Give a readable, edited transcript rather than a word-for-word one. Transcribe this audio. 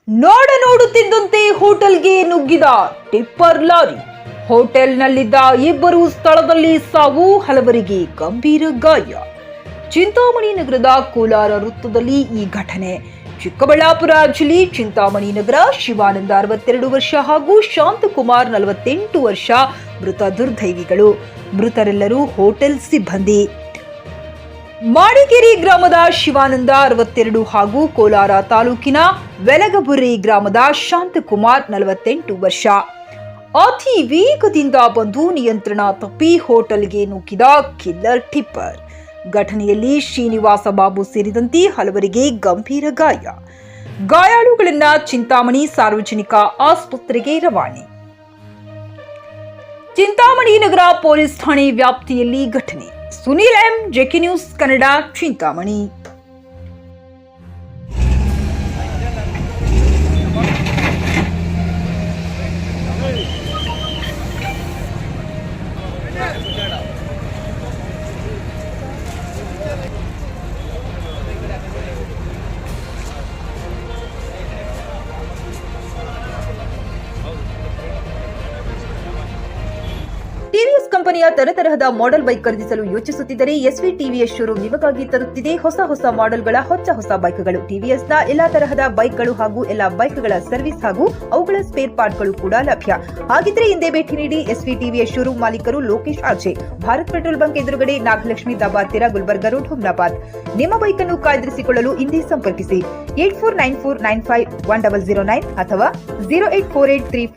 ನೋಡುತ್ತಿದ್ದಂತೆ ಹೋಟೆಲ್ಗೆ ನುಗ್ಗಿದ tipper lorry. ಹೋಟೆಲ್ನಲ್ಲಿದ್ದ ಇಬ್ಬರು ಸ್ಥಳದಲ್ಲಿ ಸಾವು, ಹಲವರಿಗೆ ಗಂಭೀರ ಗಾಯ. ಚಿಂತಾಮಣಿ ನಗರದ ಕೋಲಾರ ವೃತ್ತದಲ್ಲಿ ಈ ಘಟನೆ. ಚಿಕ್ಕಬಳ್ಳಾಪುರ ಜಿಲ್ಲೆ ಚಿಂತಾಮಣಿ ನಗರ ಶಿವಾನಂದ 62 ವರ್ಷ ಹಾಗೂ ಶಾಂತಕುಮಾರ್ 48 ವರ್ಷ ಮೃತ ದುರ್ದೈವಿಗಳು. ಮೃತರೆಲ್ಲರೂ ಹೋಟೆಲ್ ಸಿಬ್ಬಂದಿ. ಮಾಡಿಗೇರಿ ಗ್ರಾಮದ ಶಿವಾನಂದ 62 ಹಾಗೂ ಕೋಲಾರ ತಾಲೂಕಿನ ವೆಲಗಬುರ್ರಿ ಗ್ರಾಮದ ಶಾಂತಕುಮಾರ್ 48 ವರ್ಷ. ಅತಿ ವೇಗದಿಂದ ಬಂದು ನಿಯಂತ್ರಣ ತಪ್ಪಿ ಹೋಟೆಲ್ಗೆ ನುಗ್ಗಿದ ಕಿಲ್ಲರ್ ಟಿಪ್ಪರ್. ಘಟನೆಯಲ್ಲಿ ಶ್ರೀನಿವಾಸ ಬಾಬು ಸೇರಿದಂತೆ ಹಲವರಿಗೆ ಗಂಭೀರ ಗಾಯ. ಗಾಯಾಳುಗಳನ್ನ ಚಿಂತಾಮಣಿ ಸಾರ್ವಜನಿಕ ಆಸ್ಪತ್ರೆಗೆ ರವಾನೆ. ಚಿಂತಾಮಣಿ ನಗರ ಪೊಲೀಸ್ ಠಾಣೆ ವ್ಯಾಪ್ತಿಯಲ್ಲಿ ಘಟನೆ. Sunil M, JK news Kannada, Chintamani. TVS ಕಂಪನಿಯ ತರತರಹದ ಮಾಡೆಲ್ ಬೈಕ್ ಖರೀದಿಸಲು ಯೋಚಿಸುತ್ತಿದ್ದರೆ ಎಸ್ವಿ ಟಿವಿಎಸ್ ಶೋರೂಮ್ ನಿಮಗಾಗಿ ತರುತ್ತಿದೆ ಹೊಸ ಮಾಡೆಲ್ಗಳ ಹೊಸ ಬೈಕ್ಗಳು. ಟಿವಿಎಸ್ನ ಎಲ್ಲಾ ತರಹದ ಬೈಕ್ಗಳು ಹಾಗೂ ಎಲ್ಲಾ ಬೈಕ್ಗಳ ಸರ್ವಿಸ್ ಹಾಗೂ ಅವುಗಳ ಸ್ಪೇರ್ ಪಾರ್ಟ್ಗಳು ಕೂಡ ಲಭ್ಯ. ಹಾಗಿದ್ರೆ ಹಿಂದೆ ಭೇಟಿ ನೀಡಿ. ಎಸ್ವಿ ಟಿವಿಎಸ್ ಶೋರೂಮ್ ಮಾಲೀಕರು Lokesh RJ, Bharat petrol bunk ಎದುರುಗಡೆ, ನಾಗಲಕ್ಷ್ಮಿ ದಾಬಾ ಹತ್ತಿರ, ಗುಲ್ಬರ್ಗ ರೋಡ್, ಹುಮ್ನಾಬಾದ್. ನಿಮ್ಮ ಬೈಕ್ ಅನ್ನು ಕಾಯ್ದಿರಿಸಿಕೊಳ್ಳಲು ಹಿಂದೆ ಸಂಪರ್ಕಿಸಿ 8494951009 ಅಥವಾ 08483